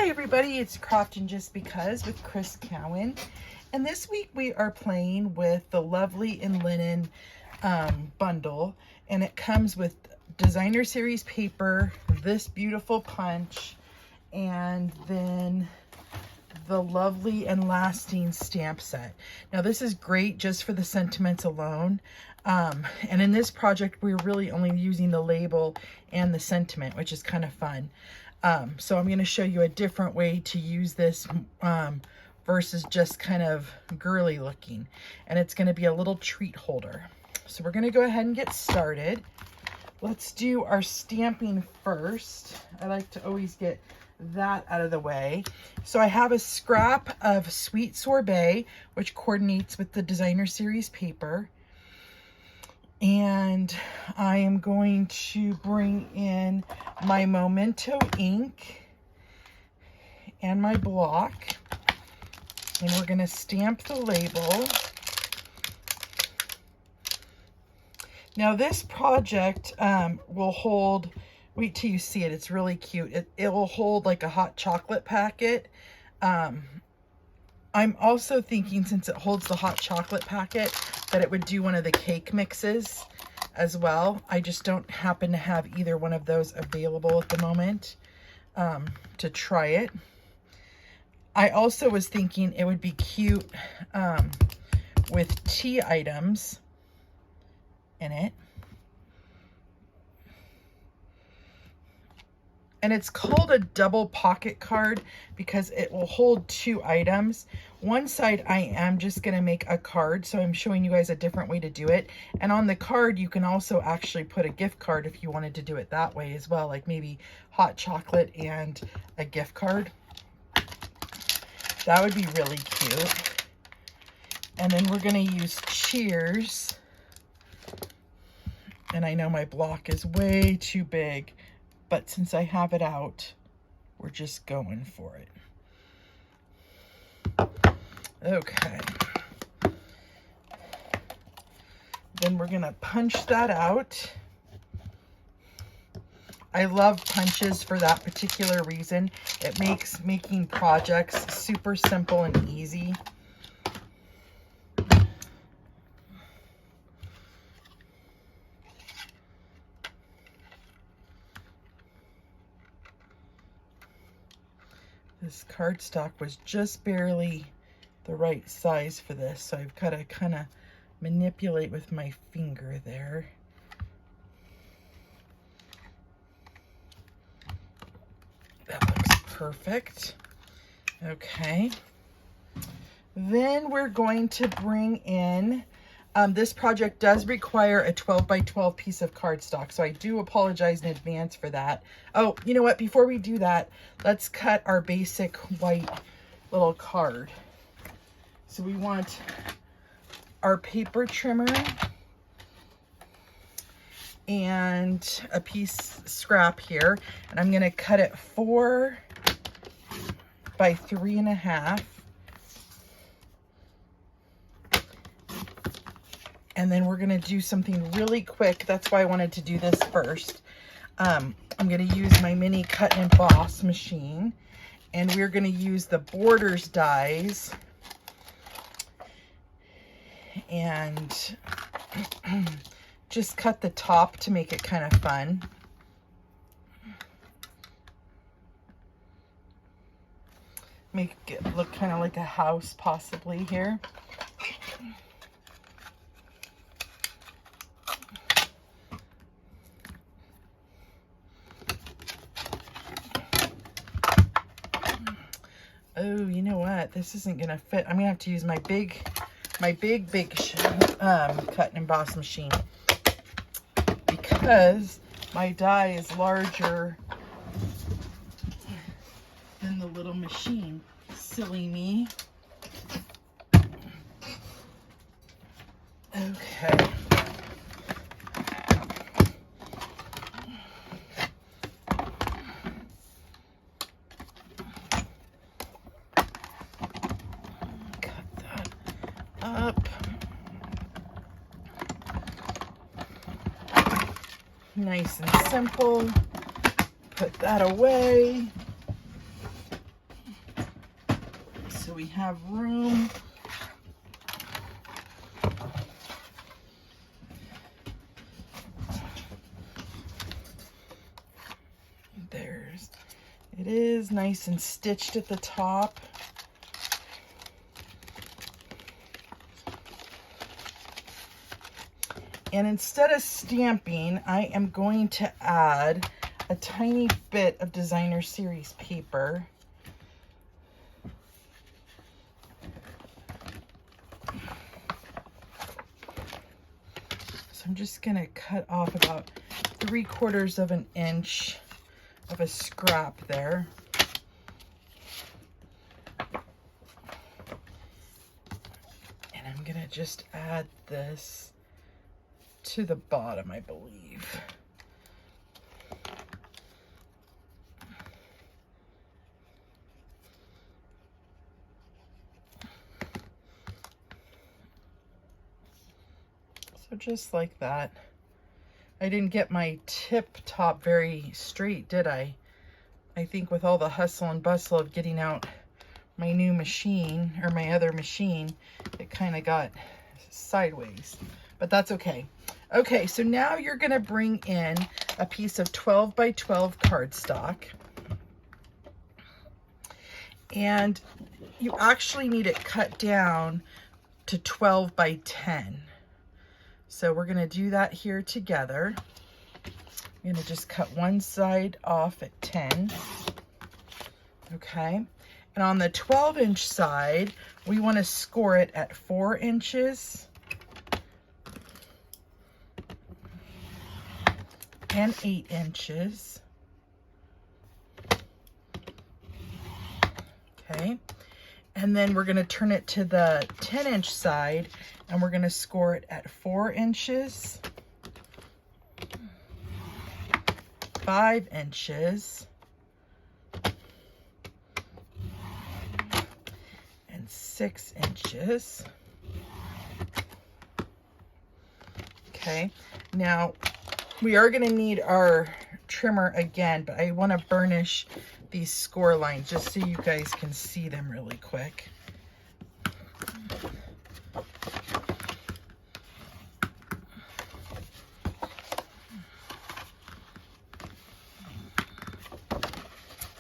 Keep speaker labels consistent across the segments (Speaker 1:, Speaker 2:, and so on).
Speaker 1: Hi everybody, it's Crafting Just Because with Chris Cowan, and this week we are playing with the Lovely in Linen bundle, and it comes with Designer Series paper, this beautiful punch, and then the Lovely and Lasting stamp set. Now this is great just for the sentiments alone, and in this project we're really only using the label and the sentiment, which is kind of fun. So I'm going to show you a different way to use this versus just kind of girly looking, and it's going to be a little treat holder. So we're going to go ahead and get started. Let's do our stamping first. I like to always get that out of the way. So I have a scrap of Sweet Sorbet, which coordinates with the Designer Series paper. And I am going to bring in my Memento ink and my block, and we're going to stamp the label. Now this project will hold, wait till you see it, it's really cute. It will hold like a hot chocolate packet. I'm also thinking, since it holds the hot chocolate packet, that it would do one of the cake mixes as well. I just don't happen to have either one of those available at the moment to try it. I also was thinking it would be cute with tea items in it. And it's called a double pocket card because it will hold two items. One side I am just going to make a card, so I'm showing you guys a different way to do it. And on the card you can also actually put a gift card if you wanted to do it that way as well, like maybe hot chocolate and a gift card. That would be really cute. And then we're going to use Cheers. And I know my block is way too big, but since I have it out, we're just going for it. Okay. Then we're gonna punch that out. I love punches for that particular reason. It makes making projects super simple and easy. This cardstock was just barely the right size for this, so I've got to kind of manipulate with my finger there. That looks perfect. Okay. Then we're going to bring in, this project does require a 12 by 12 piece of cardstock, so I do apologize in advance for that. Oh, you know what? Before we do that, let's cut our basic white little card. So we want our paper trimmer and a piece scrap here, and I'm going to cut it 4 by 3.5. And then we're going to do something really quick. That's why I wanted to do this first. I'm going to use my mini cut and emboss machine, and we're going to use the Borders dies and just cut the top to make it kind of fun. Make it look kind of like a house possibly here. Oh, you know what? This isn't gonna fit. I'm gonna have to use my big cut and emboss machine because my die is larger than the little machine. Silly me. Okay. Up. Nice and simple. Put that away. so we have room. There's, it is nice and stitched at the top. And instead of stamping, I am going to add a tiny bit of Designer Series paper. So I'm just going to cut off about 3/4 of an inch of a scrap there. And I'm going to just add this to the bottom, I believe. So just like that. I didn't get my tip top very straight, did I? I think with all the hustle and bustle of getting out my new machine, or my other machine, it kind of got sideways, but that's okay. Okay, so now you're gonna bring in a piece of 12 by 12 cardstock. And you actually need it cut down to 12 by 10. So we're gonna do that here together. I'm gonna just cut one side off at 10. Okay, and on the 12-inch side, we wanna score it at 4 inches. And 8 inches. Okay, and then we're going to turn it to the 10-inch side, and we're going to score it at 4 inches, 5 inches, and 6 inches. Okay, now we are going to need our trimmer again, but I want to burnish these score lines just so you guys can see them really quick.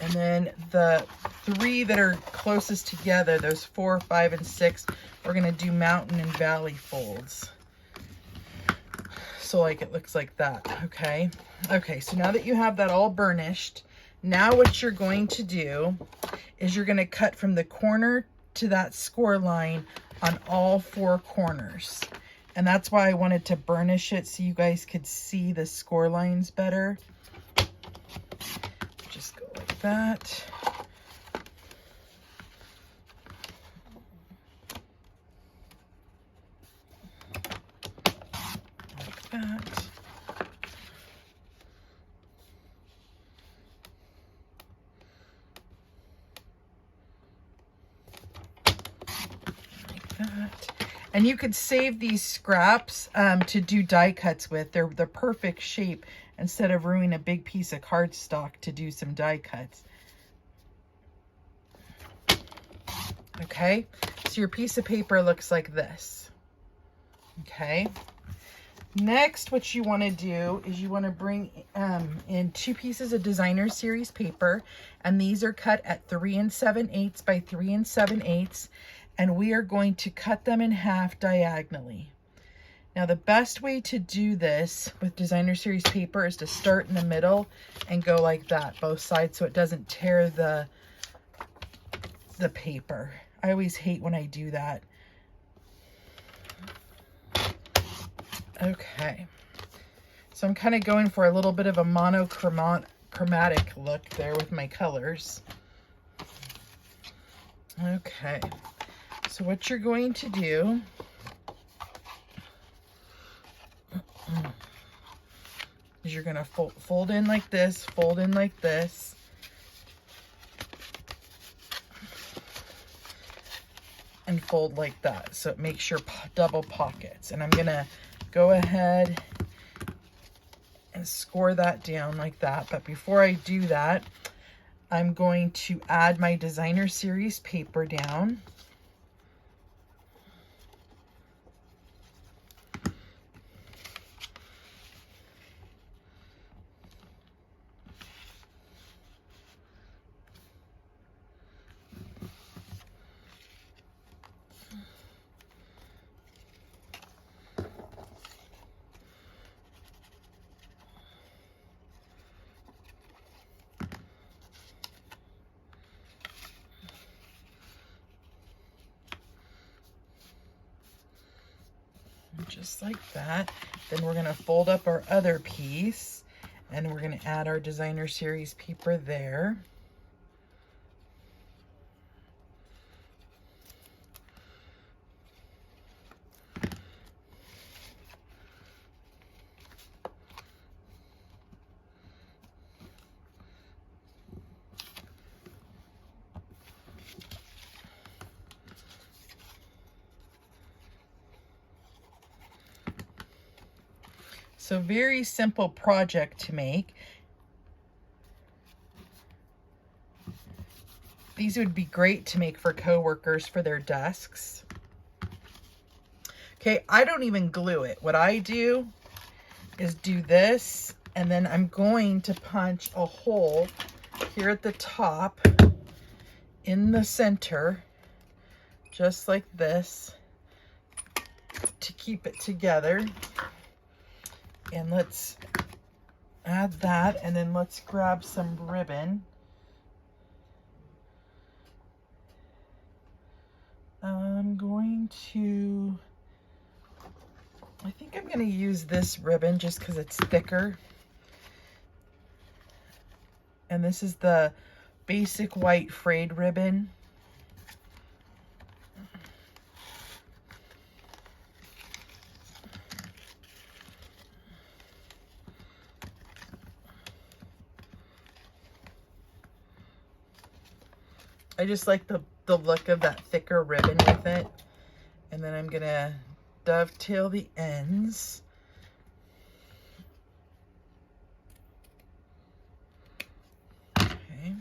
Speaker 1: And then the 3 that are closest together, those 4, 5, and 6, we're going to do mountain and valley folds. So like it looks like that, okay? Okay, so now that you have that all burnished, now what you're going to do is you're going to cut from the corner to that score line on all 4 corners. And that's why I wanted to burnish it so you guys could see the score lines better. Just go like that. Like that. That. And you could save these scraps to do die cuts with. They're the perfect shape instead of ruining a big piece of cardstock to do some die cuts. Okay, so your piece of paper looks like this. Okay, next what you want to do is you want to bring in 2 pieces of Designer Series paper, and these are cut at 3 7/8 by 3 7/8. And we are going to cut them in half diagonally. Now the best way to do this with Designer Series paper is to start in the middle and go like that, both sides, so it doesn't tear the paper. I always hate when I do that. Okay, so I'm kind of going for a little bit of a monochromatic look there with my colors. Okay. So what you're going to do is you're going to fold in like this, fold in like this, and fold like that. So it makes your double pockets. And I'm going to go ahead and score that down like that. But before I do that, I'm going to add my designer series paper down. Just like that. Then we're going to fold up our other piece and we're going to add our designer series paper there. So very simple project to make. These would be great to make for coworkers for their desks. Okay, I don't even glue it. What I do is do this, and then I'm going to punch a hole here at the top in the center, just like this, to keep it together. And let's add that, and then let's grab some ribbon. I'm going to, I think I'm going to use this ribbon just because it's thicker. And this is the basic white frayed ribbon. I just like the look of that thicker ribbon with it. And then I'm gonna dovetail the ends. Okay.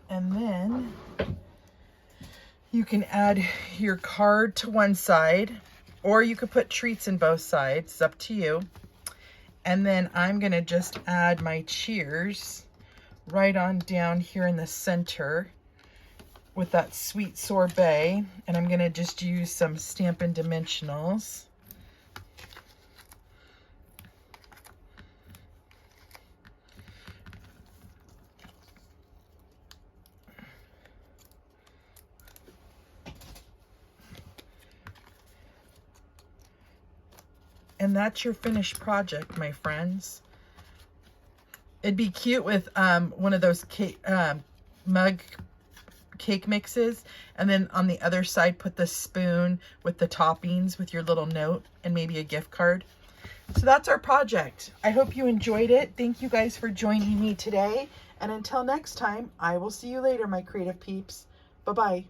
Speaker 1: And then you can add your card to one side, or you could put treats in both sides. It's up to you. And then I'm gonna just add my cheers right on down here in the center with that sweet sorbet, and I'm gonna just use some Stampin' Dimensionals. And that's your finished project, my friends. It'd be cute with one of those mug cake mixes, and then on the other side put the spoon with the toppings with your little note and maybe a gift card. So that's our project. I hope you enjoyed it. Thank you guys for joining me today, and until next time, I will see you later, my creative peeps. Bye-bye.